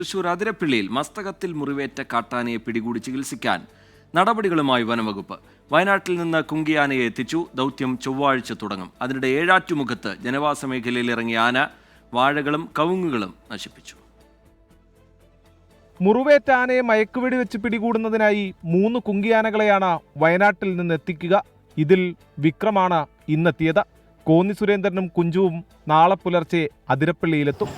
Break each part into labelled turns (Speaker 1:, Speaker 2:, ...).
Speaker 1: തൃശൂർ അതിരപ്പിള്ളിയിൽ മസ്തകത്തിൽ മുറിവേറ്റ കാട്ടാനയെ പിടികൂടി ചികിത്സിക്കാൻ നടപടികളുമായി വനംവകുപ്പ്. വയനാട്ടിൽ നിന്ന് കുങ്കിയാനയെ എത്തിച്ചു. ദൗത്യം ചൊവ്വാഴ്ച തുടങ്ങും. അതിനിടെ ഏഴാറ്റുമുഖത്ത് ജനവാസ മേഖലയിൽ ഇറങ്ങിയ ആന വാഴകളും കവുങ്ങുകളും നശിപ്പിച്ചു.
Speaker 2: മുറിവേറ്റ ആനയെ മയക്കുവെടി വെച്ച് പിടികൂടുന്നതിനായി 3 കുങ്കിയാനകളെയാണ് വയനാട്ടിൽ നിന്ന് എത്തിക്കുക. ഇതിൽ വിക്രമാണ് ഇന്നെത്തിയത്. കോന്നി സുരേന്ദ്രനും കുഞ്ചുവും നാളെ പുലർച്ചെ അതിരപ്പള്ളിയിലെത്തും.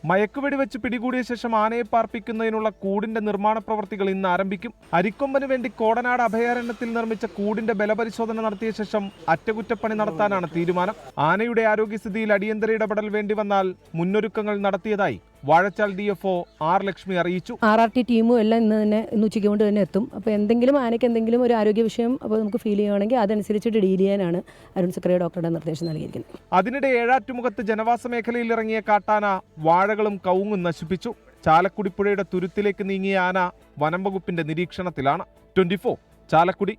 Speaker 2: മയക്കുവെടി വെച്ച് പിടികൂടിയ ശേഷം ആനയെ പാർപ്പിക്കുന്നതിനുള്ള കൂടിന്റെ നിർമ്മാണ പ്രവർത്തികൾ ഇന്ന് ആരംഭിക്കും. അരിക്കൊമ്പന് വേണ്ടി കോടനാട് അഭയാരണ്യത്തിൽ നിർമ്മിച്ച കൂടിന്റെ ബലപരിശോധന നടത്തിയ ശേഷം അറ്റകുറ്റപ്പണി നടത്താനാണ് തീരുമാനം. ആനയുടെ ആരോഗ്യസ്ഥിതിയിൽ അടിയന്തര ഇടപെടൽ വേണ്ടി വന്നാൽ മുന്നൊരുക്കങ്ങൾ നടത്തിയതായി വാഴച്ചാൽ DFO R ലക്ഷ്മി അറിയിച്ചു.
Speaker 3: RRT ടീമും എല്ലാം ഇന്ന് ഉച്ചയ്ക്ക് കൊണ്ട് തന്നെ എത്തും. അപ്പോൾ എന്തെങ്കിലും ആനയ്ക്ക് എന്തെങ്കിലും ഒരു ആരോഗ്യ വിഷയം അപ്പോൾ നമുക്ക് ഫീൽ ചെയ്യുകയാണെങ്കിൽ അതനുസരിച്ചിട്ട് ഡീൽ ചെയ്യാനാണ് അരുൺ സക്രിയ ഡോക്ടറുടെ നിർദ്ദേശം നൽകിയിരിക്കുന്നത്.
Speaker 2: അതിനിടെ ഏഴാറ്റുമുഖത്ത് ജനവാസ മേഖലയിൽ ഇറങ്ങിയ കാട്ടാന വാഴകളും കവുങ്ങും നശിപ്പിച്ചു. ചാലക്കുടി പുഴയുടെ തുരുത്തിലേക്ക് നീങ്ങിയ ആന വനം വകുപ്പിന്റെ നിരീക്ഷണത്തിലാണ്. 24 ചാലക്കുടി.